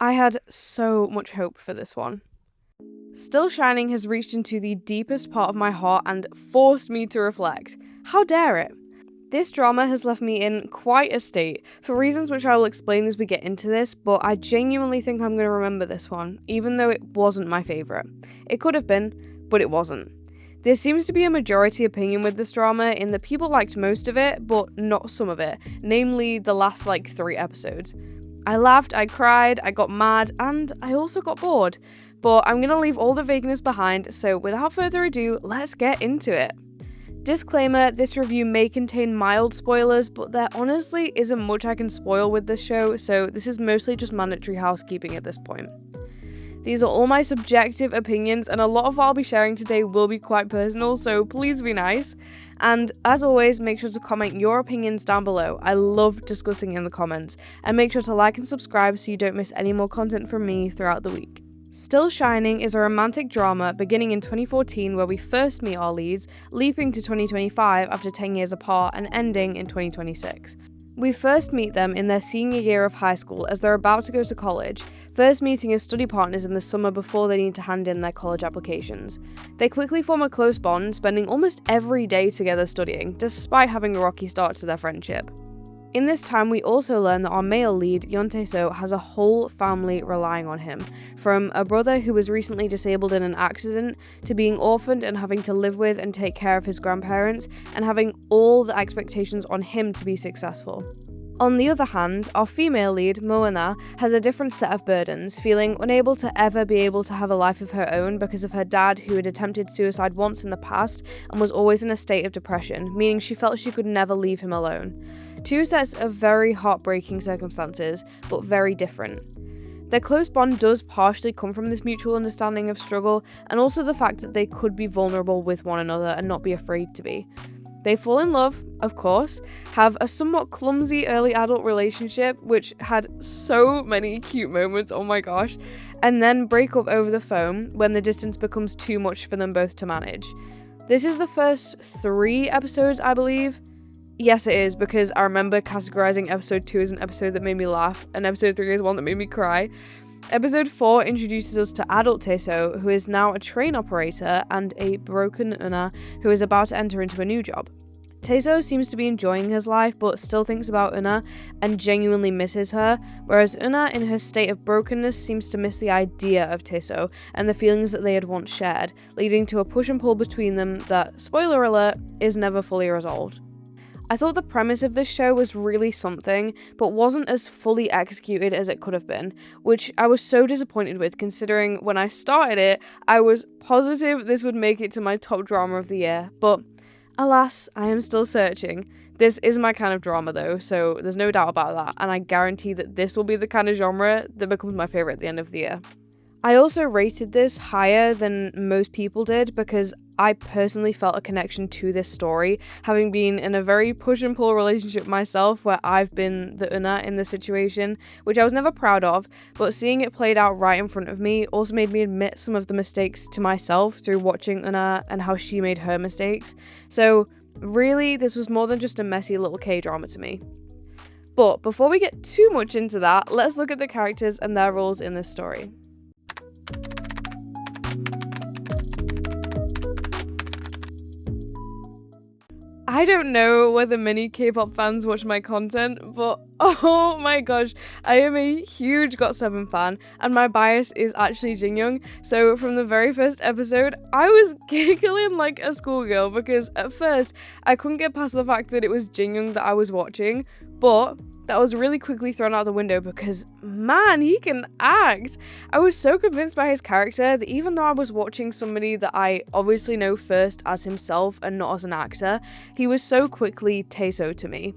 I had so much hope for this one. Still Shining has reached into the deepest part of my heart and forced me to reflect. How dare it? This drama has left me in quite a state, for reasons which I will explain as we get into this, but I genuinely think I'm going to remember this one, even though it wasn't my favourite. It could have been, but it wasn't. There seems to be a majority opinion with this drama in that people liked most of it, but not some of it, namely the last 3 episodes. I laughed, I cried, I got mad, and I also got bored. But I'm going to leave all the vagueness behind, so without further ado, let's get into it. Disclaimer, this review may contain mild spoilers, but there honestly isn't much I can spoil with this show, so this is mostly just mandatory housekeeping at this point. These are all my subjective opinions, and a lot of what I'll be sharing today will be quite personal, so please be nice. And as always, make sure to comment your opinions down below. I love discussing in the comments, and make sure to like and subscribe so you don't miss any more content from me throughout the week. Still Shining is a romantic drama beginning in 2014 where we first meet our leads, leaping to 2025 after 10 years apart and ending in 2026. We first meet them in their senior year of high school as they're about to go to college, first meeting as study partners in the summer before they need to hand in their college applications. They quickly form a close bond, spending almost every day together studying, despite having a rocky start to their friendship. In this time, we also learn that our male lead, Yeon Tae-seo, has a whole family relying on him, from a brother who was recently disabled in an accident, to being orphaned and having to live with and take care of his grandparents, and having all the expectations on him to be successful. On the other hand, our female lead, Moana, has a different set of burdens, feeling unable to ever be able to have a life of her own because of her dad who had attempted suicide once in the past and was always in a state of depression, meaning she felt she could never leave him alone. Two sets of very heartbreaking circumstances, but very different. Their close bond does partially come from this mutual understanding of struggle, and also the fact that they could be vulnerable with one another and not be afraid to be. They fall in love, of course, have a somewhat clumsy early adult relationship, which had so many cute moments, oh my gosh, and then break up over the phone when the distance becomes too much for them both to manage. This is the first 3 episodes, I believe. Yes, it is, because I remember categorizing episode 2 as an episode that made me laugh, and episode 3 is one that made me cry. Episode 4 introduces us to adult Tae-seo, who is now a train operator, and a broken Eunha, who is about to enter into a new job. Tae-seo seems to be enjoying his life, but still thinks about Eunha and genuinely misses her, whereas Eunha, in her state of brokenness, seems to miss the idea of Tae-seo and the feelings that they had once shared, leading to a push and pull between them that, spoiler alert, is never fully resolved. I thought the premise of this show was really something, but wasn't as fully executed as it could have been, which I was so disappointed with considering when I started it, I was positive this would make it to my top drama of the year, but alas, I am still searching. This is my kind of drama though, so there's no doubt about that, and I guarantee that this will be the kind of genre that becomes my favourite at the end of the year. I also rated this higher than most people did because I personally felt a connection to this story, having been in a very push and pull relationship myself where I've been the Eunha in this situation, which I was never proud of, but seeing it played out right in front of me also made me admit some of the mistakes to myself through watching Eunha and how she made her mistakes. So really, this was more than just a messy little K-drama to me. But before we get too much into that, let's look at the characters and their roles in this story. I don't know whether many K-pop fans watch my content, but oh my gosh, I am a huge GOT7 fan, and my bias is actually Jinyoung, so from the very first episode, I was giggling like a schoolgirl because at first, I couldn't get past the fact that it was Jinyoung that I was watching, but that was really quickly thrown out the window because, man, he can act. I was so convinced by his character that even though I was watching somebody that I obviously know first as himself and not as an actor, he was so quickly Tae-seo to me.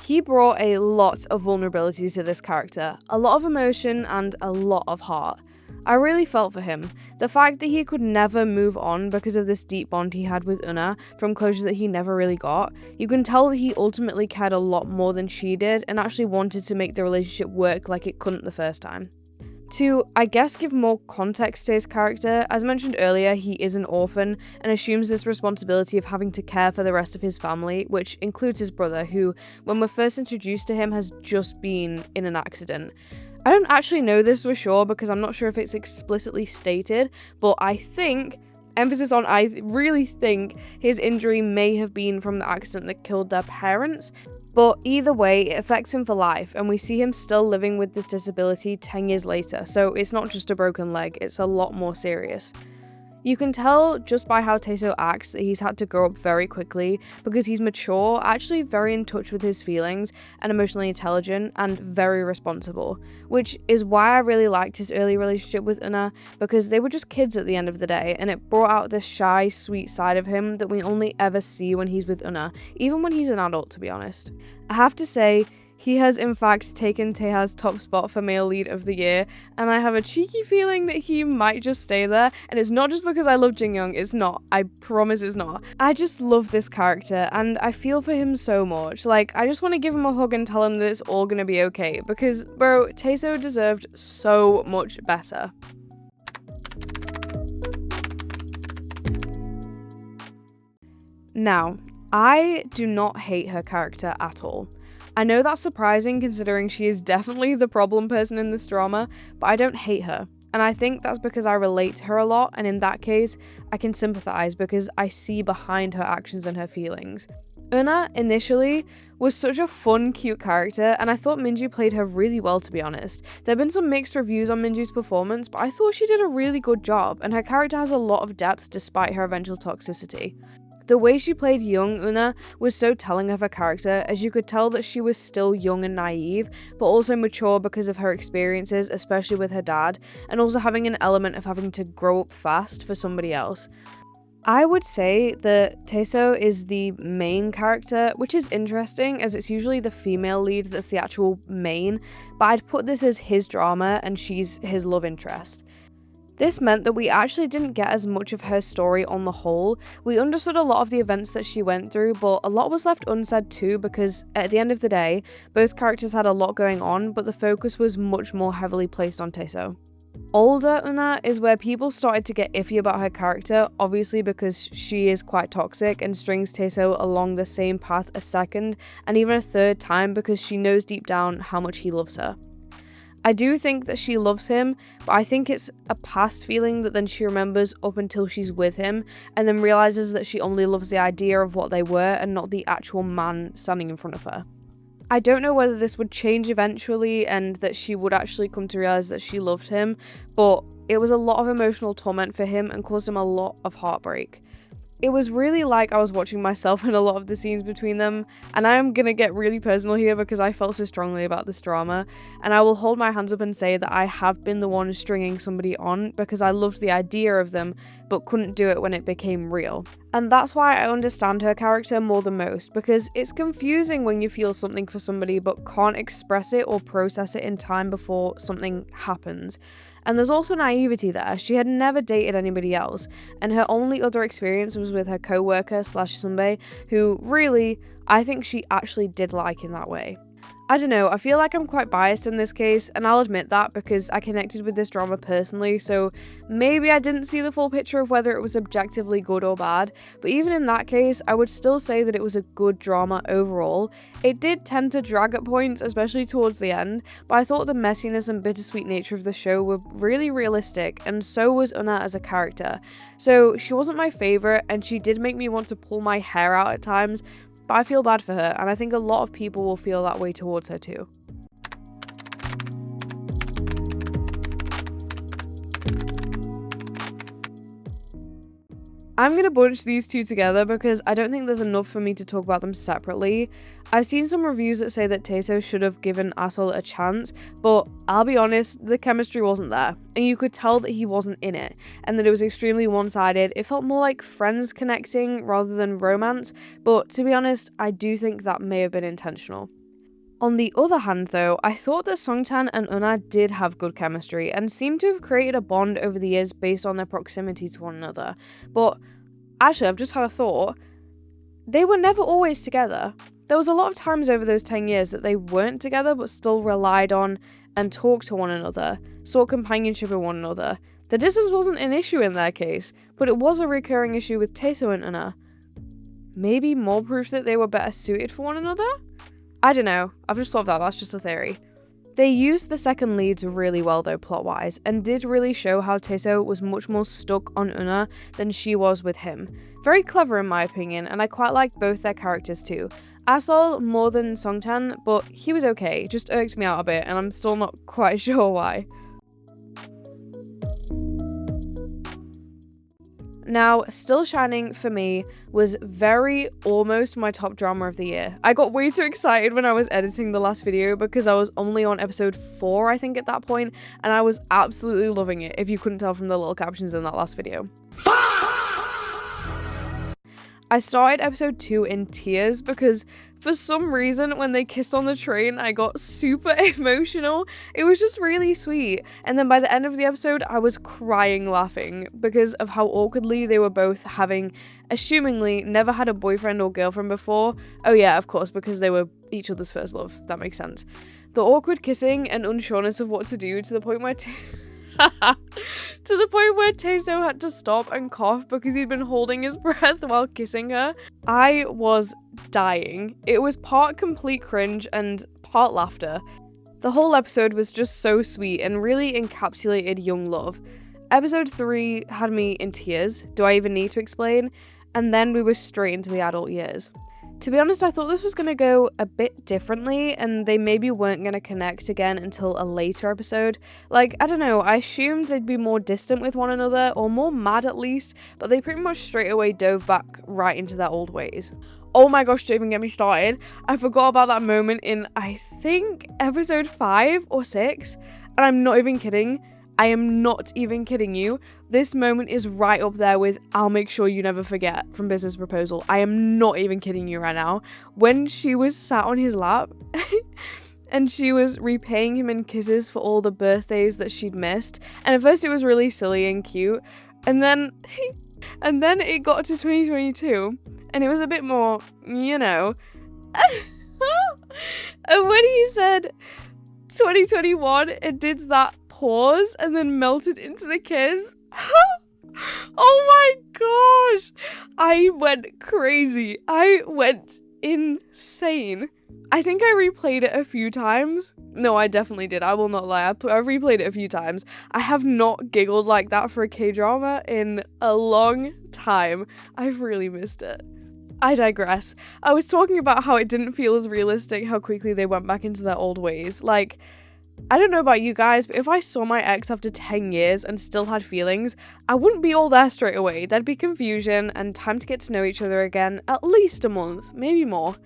He brought a lot of vulnerability to this character, a lot of emotion and a lot of heart. I really felt for him. The fact that he could never move on because of this deep bond he had with Eunha from closure that he never really got, you can tell that he ultimately cared a lot more than she did and actually wanted to make the relationship work like it couldn't the first time. To, I guess, give more context to his character, as mentioned earlier, he is an orphan and assumes this responsibility of having to care for the rest of his family, which includes his brother, who, when we're first introduced to him, has just been in an accident. I don't actually know this for sure because I'm not sure if it's explicitly stated, but emphasis on I really think his injury may have been from the accident that killed their parents. But either way, it affects him for life, and we see him still living with this disability 10 years later, so it's not just a broken leg, it's a lot more serious. You can tell just by how Taeso acts that he's had to grow up very quickly because he's mature, actually very in touch with his feelings and emotionally intelligent and very responsible, which is why I really liked his early relationship with Eunha because they were just kids at the end of the day and it brought out this shy, sweet side of him that we only ever see when he's with Eunha, even when he's an adult, to be honest. I have to say, he has in fact taken Taeha's top spot for male lead of the year, and I have a cheeky feeling that he might just stay there, and it's not just because I love Jinyoung, it's not, I promise it's not. I just love this character, and I feel for him so much. Like, I just want to give him a hug and tell him that it's all gonna be okay, because, bro, Taeso deserved so much better. Now, I do not hate her character at all. I know that's surprising considering she is definitely the problem person in this drama, but I don't hate her. And I think that's because I relate to her a lot, and in that case, I can sympathize because I see behind her actions and her feelings. Eunha, initially, was such a fun, cute character, and I thought Minju played her really well, to be honest. There have been some mixed reviews on Minju's performance, but I thought she did a really good job, and her character has a lot of depth despite her eventual toxicity. The way she played young Eunha was so telling of her character, as you could tell that she was still young and naive, but also mature because of her experiences, especially with her dad, and also having an element of having to grow up fast for somebody else. I would say that Taeso is the main character, which is interesting as it's usually the female lead that's the actual main, but I'd put this as his drama and she's his love interest. This meant that we actually didn't get as much of her story on the whole. We understood a lot of the events that she went through, but a lot was left unsaid too because at the end of the day, both characters had a lot going on, but the focus was much more heavily placed on Taeso. Older Eunha is where people started to get iffy about her character, obviously because she is quite toxic and strings Taeso along the same path a second and even a third time because she knows deep down how much he loves her. I do think that she loves him, but I think it's a past feeling that then she remembers up until she's with him, and then realizes that she only loves the idea of what they were and not the actual man standing in front of her. I don't know whether this would change eventually and that she would actually come to realize that she loved him, but it was a lot of emotional torment for him and caused him a lot of heartbreak. It was really like I was watching myself in a lot of the scenes between them, and I am gonna get really personal here because I felt so strongly about this drama, and I will hold my hands up and say that I have been the one stringing somebody on because I loved the idea of them, but couldn't do it when it became real. And that's why I understand her character more than most, because it's confusing when you feel something for somebody but can't express it or process it in time before something happens. And there's also naivety there. She had never dated anybody else, and her only other experience was with her co-worker / Sunbae, who really, I think she actually did like in that way. I don't know, I feel like I'm quite biased in this case, and I'll admit that because I connected with this drama personally, so maybe I didn't see the full picture of whether it was objectively good or bad, but even in that case, I would still say that it was a good drama overall. It did tend to drag at points, especially towards the end, but I thought the messiness and bittersweet nature of the show were really realistic, and so was Eunha as a character. So she wasn't my favourite, and she did make me want to pull my hair out at times, but I feel bad for her, and I think a lot of people will feel that way towards her too. I'm gonna bunch these two together because I don't think there's enough for me to talk about them separately. I've seen some reviews that say that Taeso should have given Asol a chance, but I'll be honest, the chemistry wasn't there, and you could tell that he wasn't in it, and that it was extremely one-sided. It felt more like friends connecting rather than romance, but to be honest, I do think that may have been intentional. On the other hand though, I thought that Songchan and Eunha did have good chemistry and seemed to have created a bond over the years based on their proximity to one another. But actually, I've just had a thought. They were never always together. There was a lot of times over those 10 years that they weren't together but still relied on and talked to one another, sought companionship with one another. The distance wasn't an issue in their case, but it was a recurring issue with Taeso and Eunha. Maybe more proof that they were better suited for one another? I don't know, I've just thought of that, that's just a theory. They used the second leads really well though plot-wise, and did really show how Taeso was much more stuck on Eunha than she was with him. Very clever in my opinion, and I quite liked both their characters too. Asol more than Songchan, but he was okay, just irked me out a bit and I'm still not quite sure why. Now, Still Shining for me was very almost my top drama of the year. I got way too excited when I was editing the last video because I was only on episode 4 I think at that point, and I was absolutely loving it if you couldn't tell from the little captions in that last video. I started episode 2 in tears because for some reason when they kissed on the train I got super emotional. It was just really sweet, and then by the end of the episode I was crying laughing because of how awkwardly they were both having assumingly never had a boyfriend or girlfriend before. Oh yeah, of course, because they were each other's first love. That makes sense. The awkward kissing and unsureness of what to do to the point where Taeso had to stop and cough because he'd been holding his breath while kissing her. I was dying. It was part complete cringe and part laughter. The whole episode was just so sweet and really encapsulated young love. Episode 3 had me in tears. Do I even need to explain? And then we were straight into the adult years. To be honest, I thought this was going to go a bit differently and they maybe weren't going to connect again until a later episode. Like, I don't know, I assumed they'd be more distant with one another, or more mad at least, but they pretty much straight away dove back right into their old ways. Oh my gosh, don't even get me started. I forgot about that moment in, I think, episode 5 or 6, and I'm not even kidding. I am not even kidding you. This moment is right up there with I'll Make Sure You Never Forget from Business Proposal. I am not even kidding you right now. When she was sat on his lap and she was repaying him in kisses for all the birthdays that she'd missed. And at first it was really silly and cute. And then it got to 2022 and it was a bit more, you know. And when he said 2021, it did that pause and then melted into the kiss. Oh my gosh, I went crazy. I went insane. I think I replayed it a few times. No, I definitely did. I will not lie. I replayed it a few times. I have not giggled like that for a K-drama in a long time. I've really missed it. I digress. I was talking about how it didn't feel as realistic how quickly they went back into their old ways. Like, I don't know about you guys, but if I saw my ex after 10 years and still had feelings, I wouldn't be all there straight away. There'd be confusion and time to get to know each other again, at least a month, maybe more.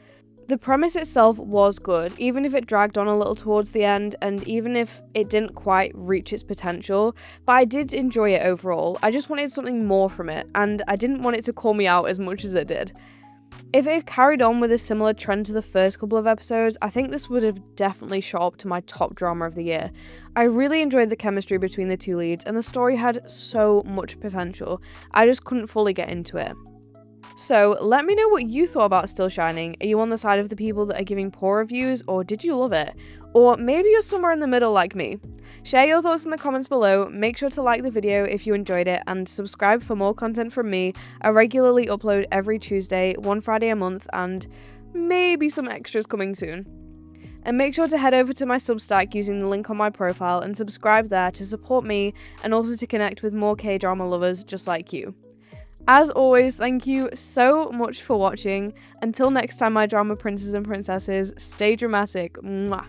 The premise itself was good, even if it dragged on a little towards the end, and even if it didn't quite reach its potential, but I did enjoy it overall. I just wanted something more from it, and I didn't want it to call me out as much as it did. If it had carried on with a similar trend to the first couple of episodes, I think this would have definitely shot up to my top drama of the year. I really enjoyed the chemistry between the two leads, and the story had so much potential. I just couldn't fully get into it. So let me know what you thought about Still Shining. Are you on the side of the people that are giving poor reviews, or did you love it? Or maybe you're somewhere in the middle like me. Share your thoughts in the comments below, make sure to like the video if you enjoyed it, and subscribe for more content from me. I regularly upload every Tuesday, one Friday a month, and maybe some extras coming soon. And make sure to head over to my Substack using the link on my profile and subscribe there to support me and also to connect with more K-drama lovers just like you. As always, thank you so much for watching. Until next time, my drama princes and princesses, stay dramatic. Mwah.